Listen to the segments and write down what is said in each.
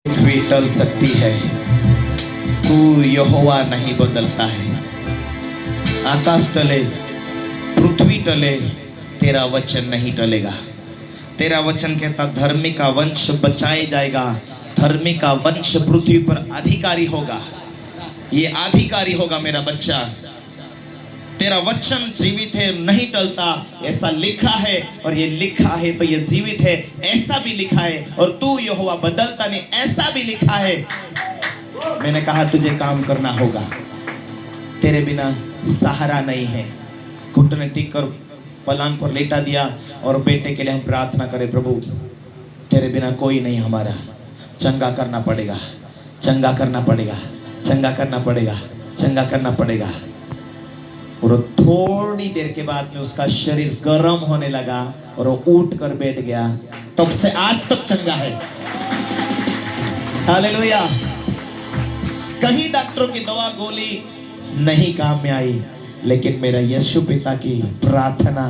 पृथ्वी टल सकती है, तू यहोवा नहीं बदलता है। आकाश टले, पृथ्वी टले, तेरा वचन नहीं टलेगा। तेरा वचन कहता धर्मी का वंश बचाए जाएगा, धर्मी का वंश पृथ्वी पर अधिकारी होगा। ये अधिकारी होगा मेरा बच्चा। तेरा वचन जीवित है, नहीं टलता, ऐसा लिखा है। और ये लिखा है तो ये जीवित है, ऐसा भी लिखा है। और तू यहोवा बदलता नहीं, ऐसा भी लिखा है। मैंने कहा तुझे काम करना होगा, तेरे बिना सहारा नहीं है। घुटने टेक कर पलंग पर लेटा दिया और बेटे के लिए हम प्रार्थना करें, प्रभु तेरे बिना कोई नहीं हमारा, चंगा करना पड़ेगा, चंगा करना पड़ेगा, चंगा करना पड़ेगा, चंगा करना पड़ेगा। और थोड़ी देर के बाद में उसका शरीर गर्म होने लगा और वो उठ कर बैठ गया। तब से आज तक चंगा है। हालेलुया। कहीं डॉक्टरों की दवा गोली नहीं काम में आई, लेकिन मेरा यीशु पिता की प्रार्थना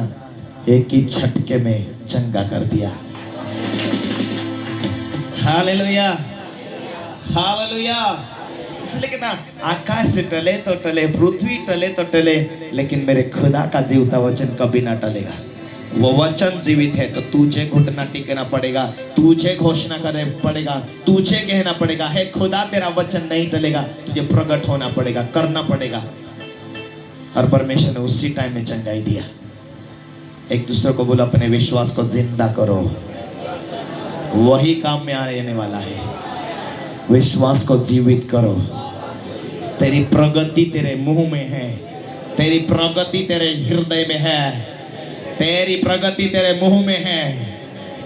एक ही झटके में चंगा कर दिया। Hallelujah, hallelujah. इसलिए कहना आकाश टले तो टले, पृथ्वी टले तो टले, लेकिन मेरे खुदा का जीवता वचन कभी ना टलेगा। वो वचन जीवित है तो तुझे घुटना टेकना पड़ेगा, तुझे घोषणा करना पड़ेगा, तुझे कहना पड़ेगा, हे खुदा तेरा वचन नहीं टलेगा, तुझे प्रकट होना पड़ेगा, करना पड़ेगा। और परमेश्वर ने उसी टाइम में चंगाई दिया। एक दूसरे को बोला अपने विश्वास को जिंदा करो, वही काम में आने वाला है। विश्वास को जीवित करो। तेरी प्रगति तेरे मुंह में है, तेरी प्रगति तेरे हृदय में है, तेरी प्रगति तेरे मुंह में है,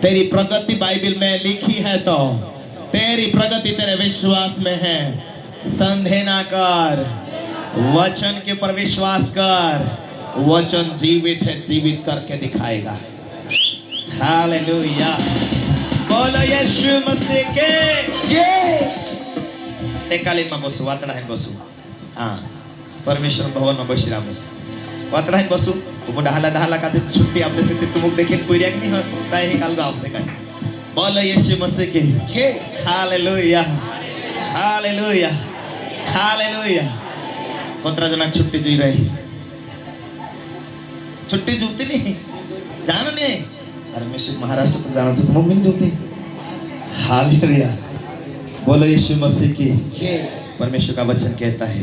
तेरी प्रगति बाइबल में लिखी है, तो तेरी प्रगति तेरे विश्वास में है। संदेह ना कर, वचन के ऊपर विश्वास कर। वचन जीवित है, जीवित करके दिखाएगा। हालेलुया, बोलो यीशु मसीह के जय। टेकालीन बसू, वातराहीन बसू। हाँ, परमेश्वर भवन में बसी रामू वातराहीन बसू। तुम ढाला ढाला का छुट्टी आपने से तुम देखे कोई रिएक्ट नहीं हो, ताई ही काल गाँव से कहीं। बोलो यीशु मसीह के जय। Hallelujah, hallelujah, hallelujah. कोतरा जना छुट्टी जुई रही, छुट्टी जुती नहीं जानो नहीं। अरे मैं महाराष्ट्र तक जाना चाहता हूँ, मिल जोती। हालेलुया, बोलो यीशु मसीह की जय। परमेश्वर का वचन कहता है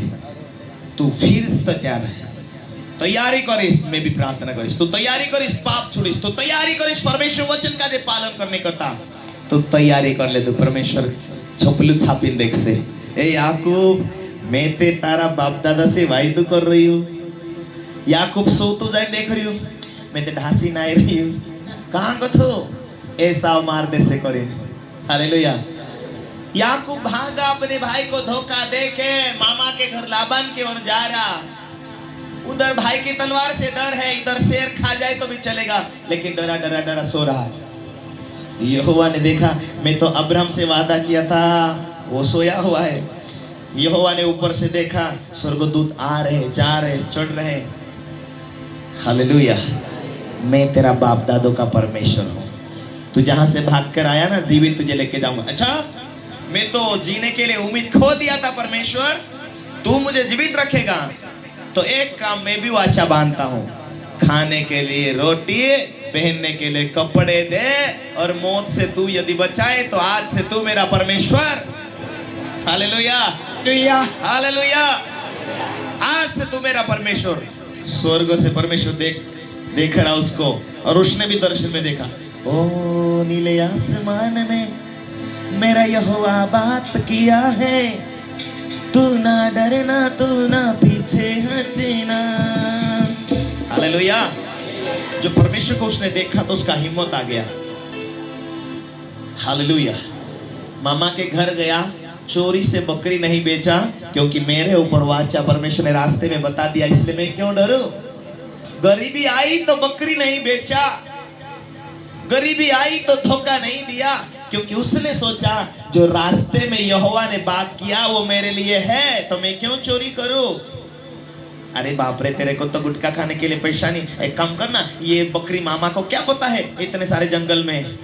तू फिर से तैयार है, तैयारी करिस। मैं भी प्रार्थना करिस, तू तैयारी करिस, पाप छोड़िस, तू तैयारी करिस परमेश्वर वचन का जे पालन करने करता, तो तैयारी कर ले। तो परमेश्वर छपलू छापिन देख से, ए याकूब मैं ते तारा बाप दादा से वायदो कर रही हूँ। याकूब सो तो जाए देख रही हूँ, मैं ते ढासी ना रही हूँ। कहाँ गो ऐसा मार दे से करे। हालेलुया। याकूब भागा अपने भाई को धोखा दे के मामा के घर लाबान की ओर जा रहा। उधर भाई की तलवार से डर है, इधर शेर खा जाए तो भी चलेगा, लेकिन डरा डरा डरा सो रहा है। यहोवा ने देखा, मैं तो अब्राहम से वादा किया था, वो सोया हुआ है। यहोवा ने ऊपर से देखा, स्वर्गदूत आ रहे, जा रहे, चढ़ रहे। हालेलुया। मैं तेरा बाप दादों का परमेश्वर हूँ, तू जहां से भाग कर आया ना, जीवित तुझे लेके जाऊंगा। अच्छा, मैं तो जीने के लिए उम्मीद खो दिया था परमेश्वर, तू मुझे जीवित रखेगा तो एक काम मैं भी वाचा बांधता हूँ, खाने के लिए रोटी, पहनने के लिए कपड़े दे, और मौत से तू यदि बचाए तो आज से तू मेरा परमेश्वर। Hallelujah, hallelujah. आज से तू मेरा परमेश्वर। स्वर्ग से परमेश्वर देख रहा उसको, और उसने भी दर्शन में देखा, ओ नीले आसमान में मेरा यहोवा बात किया है, तू ना डरना, तू ना पीछे हटना। हालेलुया। जो परमेश्वर को उसने देखा तो उसका हिम्मत आ गया। हालेलुया। मामा के घर गया, चोरी से बकरी नहीं बेचा, क्योंकि मेरे ऊपर वाचा परमेश्वर ने रास्ते में बता दिया, इसलिए मैं क्यों डरूं। गरीबी आई तो बकरी नहीं बेचा, गरीबी आई तो धोखा नहीं दिया, क्योंकि उसने सोचा जो रास्ते में यहोवा ने बात किया वो मेरे लिए है, तो मैं क्यों चोरी करूं। अरे बाप रे, तेरे को तो गुटखा खाने के लिए पैसा नहीं, एक काम करना, ये बकरी मामा को क्या पता है इतने सारे जंगल में।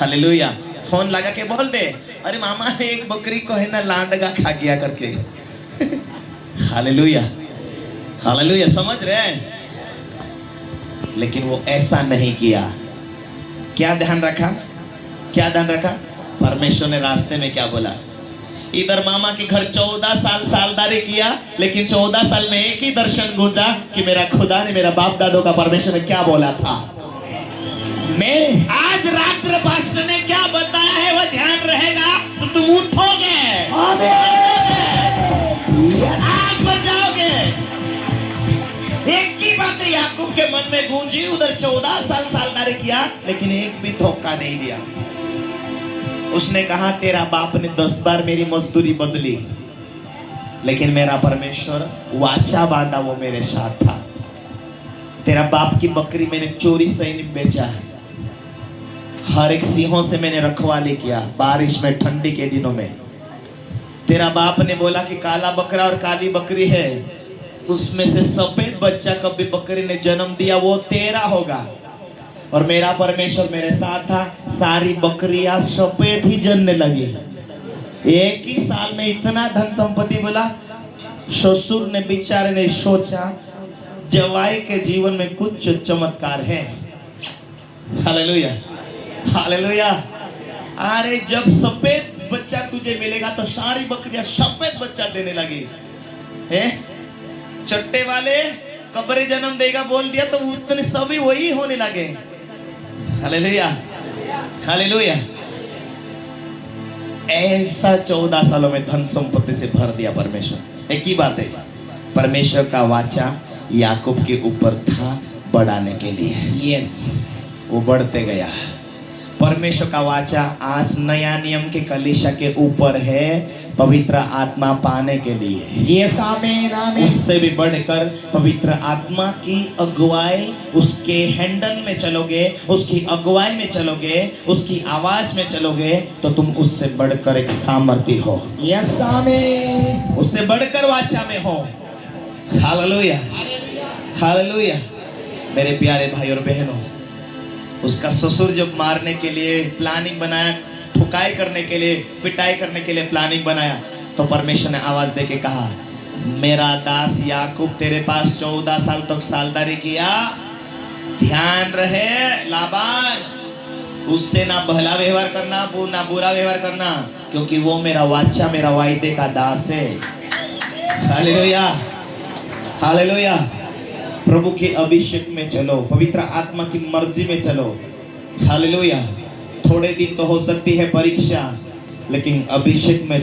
हालेलुया। फोन लगा के बोल दे, अरे मामा एक बकरी को है ना लांडगा खा गया करके। हालेलुया, हालेलुया, समझ रहे हैं? लेकिन वो ऐसा नहीं किया। क्या ध्यान रखा? क्या ध्यान रखा? परमेश्वर ने रास्ते में क्या बोला? इधर मामा के घर 14 साल सालदारी किया, लेकिन 14 साल में एक ही दर्शन गूंजा कि मेरा खुदा ने, मेरा बाप दादों का परमेश्वर ने क्या बोला था। मैं आज रात्र पास्टर ने क्या बताया है वो ध्यान रहेगा तो तुम उठोगे, आज बन जाओगे। एक ही बात याकूब के मन में गूंजी, उधर 14 साल सालदारी किया लेकिन एक भी धोखा नहीं दिया। उसने कहा तेरा बाप ने 10 बार मेरी मजदूरी बदली, लेकिन मेरा परमेश्वर वाचा बांधा, वो मेरे साथ था। तेरा बाप की बकरी मैंने चोरी से नहीं बेचा, हर एक सिंहों से मैंने रखवाली किया, बारिश में, ठंडी के दिनों में। तेरा बाप ने बोला कि काला बकरा और काली बकरी है, उसमें से सफेद बच्चा कभी बकरी ने जन्म दिया वो तेरा होगा। और मेरा परमेश्वर मेरे साथ था, सारी बकरियां सफेद ही जनने लगी। एक ही साल में इतना धन संपत्ति बोला। ससुर ने बेचारे ने सोचा जवाई के जीवन में कुछ चमत्कार है। Hallelujah, hallelujah. अरे जब सफेद बच्चा तुझे मिलेगा तो सारी बकरियां सफेद बच्चा देने लगी। चट्टे वाले कब्रे जन्म देगा बोल दिया तो उतने सभी वही होने लगे। Hallelujah, hallelujah. ऐसा 14 सालों में धन संपत्ति से भर दिया परमेश्वर। एक ही बात है, परमेश्वर का वाचा याकूब के ऊपर था बढ़ाने के लिए। यस, वो बढ़ते गया। परमेश्वर का वाचा आज नया नियम के कलीसिया के ऊपर है, पवित्र आत्मा पाने के लिए। यस, आमीन, आमीन। उससे भी बढ़कर पवित्र आत्मा की अगुवाई, उसके हैंडल में चलोगे, उसकी अगुवाई में चलोगे, उसकी आवाज में चलोगे तो तुम उससे बढ़कर एक सामर्थ्य हो। यस, आमीन। उससे बढ़कर वाचा में हो। Hallelujah, hallelujah. मेरे प्यारे भाई और बहनों, उसका ससुर जब मारने के लिए प्लानिंग बनाया, ठुकाई करने के लिए, पिटाई करने के लिए प्लानिंग बनाया, तो परमेश्वर ने आवाज देके कहा मेरा दास याकूब तेरे पास 14 साल तक सालदारी किया, ध्यान रहे लाबान, उससे ना भला व्यवहार करना ना बुरा व्यवहार करना, क्योंकि वो मेरा वाचा, मेरा वायदे का दास है। Hallelujah, hallelujah. प्रभु के अभिषेक में चलो, पवित्र आत्मा की मर्जी में चलो। हालेलुया। थोड़े दिन तो हो सकती है परीक्षा, लेकिन अभिषेक में